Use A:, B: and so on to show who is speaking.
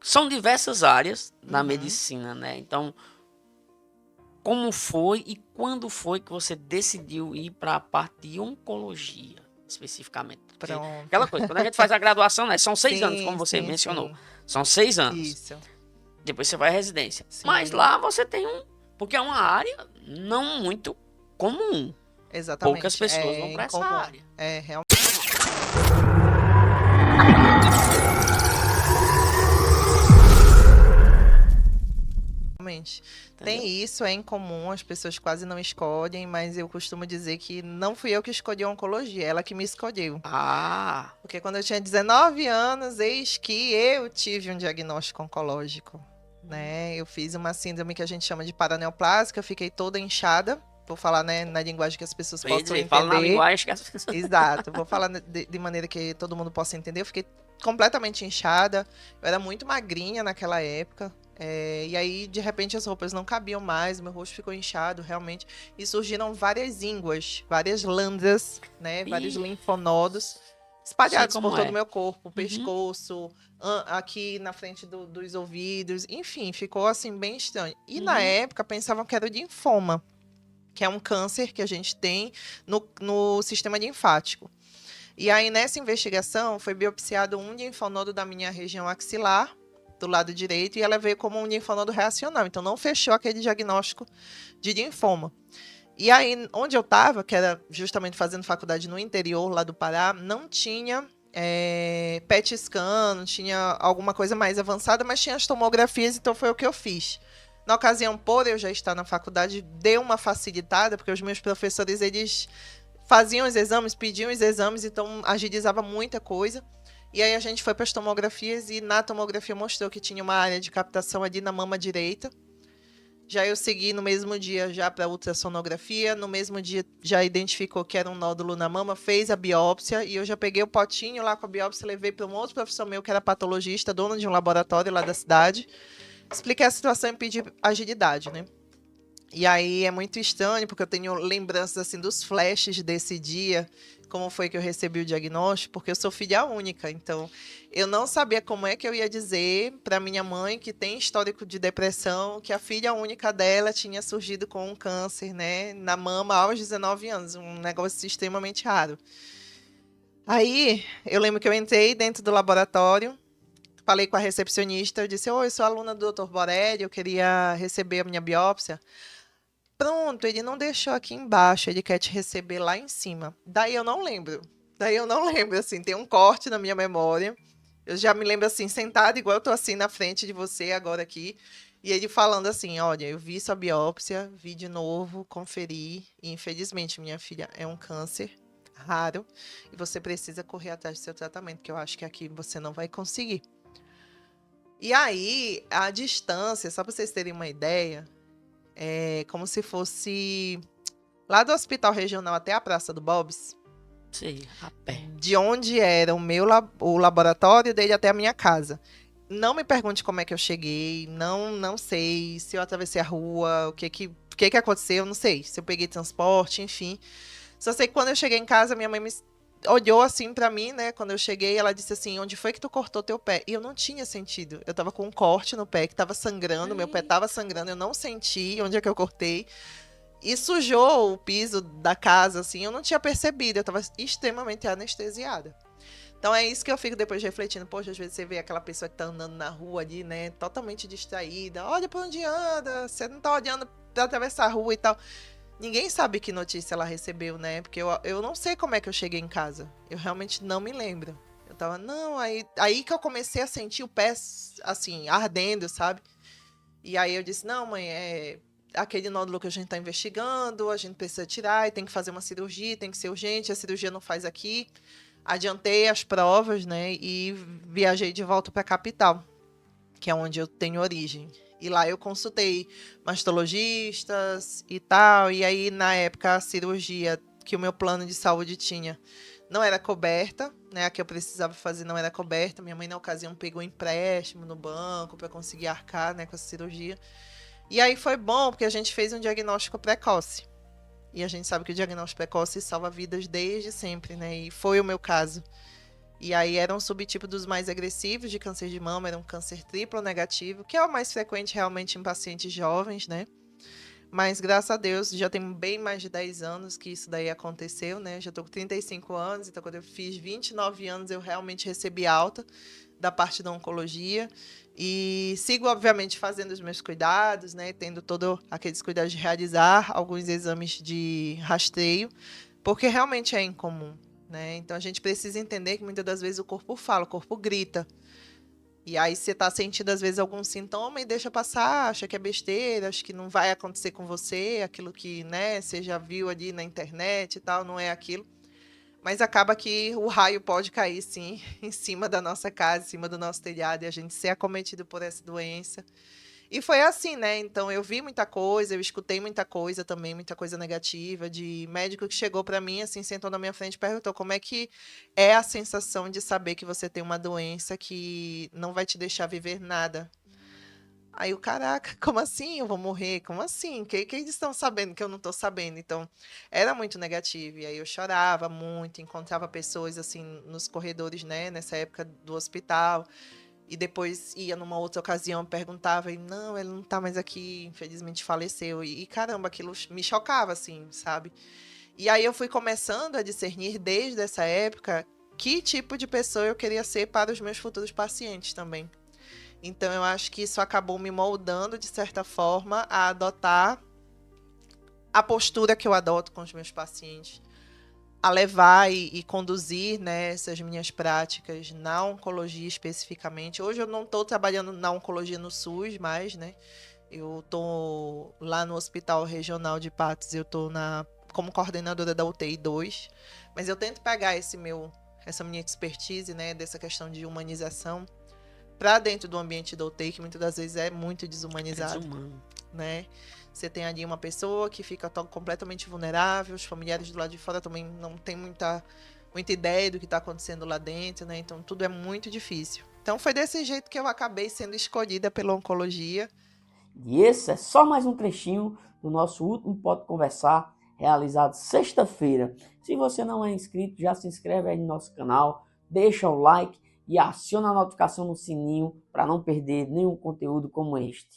A: São diversas áreas na
B: Uhum.
A: medicina, né? Então, como foi e quando foi que você decidiu ir para a parte de oncologia, especificamente? Porque
B: Pronto.
A: aquela coisa, quando a gente faz a graduação, né? São 6 anos, como
B: Sim,
A: você
B: sim,
A: mencionou.
B: sim.
A: São 6 anos.
B: Isso.
A: Depois você vai à residência. Mas
B: Sim,
A: lá você tem um. Porque é uma área não muito comum. Poucas
B: exatamente.
A: pessoas vão
B: É
A: para essa
B: incomum.
A: área.
B: É realmente. Tem
A: Entendeu?
B: isso, é incomum, as pessoas quase não escolhem, mas eu costumo dizer que não fui eu que escolhi a oncologia, ela que me escolheu.
A: Ah,
B: Porque quando eu tinha 19 anos, eis que eu tive um diagnóstico oncológico, né? Eu fiz uma síndrome que a gente chama de paraneoplásica, eu fiquei toda inchada, vou falar, né, na linguagem que as pessoas
A: eu ia
B: possam
A: dizer, fala na
B: entender.
A: linguagem que as pessoas.
B: Exato, vou falar de maneira que todo mundo possa entender. Eu fiquei completamente inchada, eu era muito magrinha naquela época. E aí, de repente, as roupas não cabiam mais, meu rosto ficou inchado, realmente. E surgiram várias ínguas, várias lãs, né? Vários
A: Ih,
B: linfonodos
A: sei
B: espalhados por
A: como
B: todo o
A: é.
B: meu corpo,
A: Uhum.
B: pescoço, aqui na frente dos ouvidos, enfim, ficou assim bem estranho. E na
A: Uhum.
B: época pensavam que era o linfoma, que é um câncer que a gente tem no sistema linfático. E aí, nessa investigação, foi biopsiado um linfonodo da minha região axilar, do lado direito, e ela veio como um linfonodo reacional. Então, não fechou aquele diagnóstico de linfoma. E aí, onde eu estava, que era justamente fazendo faculdade no interior lá do Pará, não tinha PET scan, não tinha alguma coisa mais avançada, mas tinha as tomografias, então foi o que eu fiz. Na ocasião, por eu já estar na faculdade, deu uma facilitada, porque os meus professores, eles faziam os exames, pediam os exames, então agilizava muita coisa. E aí a gente foi para as tomografias e na tomografia mostrou que tinha uma área de captação ali na mama direita. Já eu segui no mesmo dia já para ultrassonografia, no mesmo dia já identificou que era um nódulo na mama, fez a biópsia e eu já peguei o potinho lá com a biópsia, levei para um outro professor meu que era patologista, dono de um laboratório lá da cidade. Expliquei a situação e pedi agilidade, né? E aí é muito estranho, porque eu tenho lembranças assim dos flashes desse dia, como foi que eu recebi o diagnóstico, porque eu sou filha única, então eu não sabia como é que eu ia dizer para minha mãe, que tem histórico de depressão, que a filha única dela tinha surgido com um câncer, né, na mama aos 19 anos, um negócio extremamente raro. Aí eu lembro que eu entrei dentro do laboratório, falei com a recepcionista, eu disse: oi, eu sou aluna do Dr. Borelli, eu queria receber a minha biópsia. Pronto, ele não deixou aqui embaixo, ele quer te receber lá em cima. Daí eu não lembro. Daí eu não lembro, assim, tem um corte na minha memória. Eu já me lembro assim, sentada, igual eu tô assim na frente de você agora aqui. E ele falando assim: olha, eu vi sua biópsia, vi de novo, conferi. E infelizmente, minha filha, é um câncer raro. E você precisa correr atrás do seu tratamento, que eu acho que aqui você não vai conseguir. E aí, a distância, só para vocês terem uma ideia, é como se fosse lá do hospital regional até a Praça do Bob's,
A: Sei, a pé.
B: de onde era o laboratório dele até a minha casa. Não me pergunte como é que eu cheguei, não sei se eu atravessei a rua, o que que aconteceu, não sei, se eu peguei transporte, enfim. Só sei que quando eu cheguei em casa, minha mãe me olhou assim pra mim, né? Quando eu cheguei, ela disse assim: onde foi que tu cortou teu pé? E eu não tinha sentido. Eu tava com um corte no pé que tava sangrando, meu pé
A: Ai,
B: tava sangrando, eu não senti onde é que eu cortei. E sujou o piso da casa, assim, eu não tinha percebido, eu tava extremamente anestesiada. Então é isso que eu fico depois refletindo. Poxa, às vezes você vê aquela pessoa que tá andando na rua ali, né, totalmente distraída. Olha pra onde anda, você não tá olhando pra atravessar a rua e tal. Ninguém sabe que notícia ela recebeu, né? Porque eu não sei como é que eu cheguei em casa. Eu realmente não me lembro. Eu tava, não, aí que eu comecei a sentir o pé, assim, ardendo, sabe? E aí eu disse, não, mãe, é aquele nódulo que a gente está investigando, a gente precisa tirar e tem que fazer uma cirurgia, tem que ser urgente, a cirurgia não faz aqui. Adiantei as provas, né, e viajei de volta para a capital, que é onde eu tenho origem. E lá eu consultei mastologistas e tal, e aí na época a cirurgia que o meu plano de saúde tinha não era coberta, né, a que eu precisava fazer não era coberta. Minha mãe na ocasião pegou um empréstimo no banco para conseguir arcar, né, com a cirurgia. E aí foi bom, porque a gente fez um diagnóstico precoce. E a gente sabe que o diagnóstico precoce salva vidas desde sempre, né? E foi o meu caso. E aí era um subtipo dos mais agressivos de câncer de mama, era um câncer triplo negativo, que é o mais frequente realmente em pacientes jovens, né? Mas graças a Deus, já tem bem mais de 10 anos que isso daí aconteceu, né? Já tô com 35 anos, então quando eu fiz 29 anos eu realmente recebi alta da parte da oncologia. E sigo, obviamente, fazendo os meus cuidados, né? Tendo todos aqueles cuidados de realizar alguns exames de rastreio, porque realmente é incomum, né? Então a gente precisa entender que muitas das vezes o corpo fala, o corpo grita. E aí você tá sentindo, às vezes, algum sintoma e deixa passar, acha que é besteira, acha que não vai acontecer com você, aquilo que, né, você já viu ali na internet e tal, não é aquilo. Mas acaba que o raio pode cair, sim, em cima da nossa casa, em cima do nosso telhado, e a gente ser acometido por essa doença. E foi assim, né? Então eu vi muita coisa, eu escutei muita coisa também, muita coisa negativa, de médico que chegou para mim, assim, sentou na minha frente e perguntou como é que é a sensação de saber que você tem uma doença que não vai te deixar viver nada. Aí o caraca, como assim eu vou morrer? Como assim? Que eles estão sabendo que eu não estou sabendo? Então, era muito negativo. E aí eu chorava muito, encontrava pessoas assim nos corredores, né, nessa época do hospital. E depois ia numa outra ocasião, perguntava, e não, ele não tá mais aqui, infelizmente faleceu. E caramba, aquilo me chocava, assim, sabe? E aí eu fui começando a discernir desde essa época que tipo de pessoa eu queria ser para os meus futuros pacientes também. Então eu acho que isso acabou me moldando, de certa forma, a adotar a postura que eu adoto com os meus pacientes, a levar e conduzir, né, essas minhas práticas na oncologia especificamente. Hoje eu não estou trabalhando na oncologia no SUS mais, né? Eu estou lá no Hospital Regional de Patos, eu estou como coordenadora da UTI 2, mas eu tento pegar essa minha expertise, né, dessa questão de humanização para dentro do ambiente da UTI, que muitas das vezes é muito
A: É
B: desumanizado,
A: desumano.
B: né? Você tem ali uma pessoa que fica completamente vulnerável, os familiares do lado de fora também não tem muita ideia do que está acontecendo lá dentro, né? Então tudo é muito difícil. Então foi desse jeito que eu acabei sendo escolhida pela oncologia.
C: E esse é só mais um trechinho do nosso último Pode Conversar, realizado sexta-feira. Se você não é inscrito, já se inscreve aí no nosso canal, deixa o like e aciona a notificação no sininho para não perder nenhum conteúdo como este.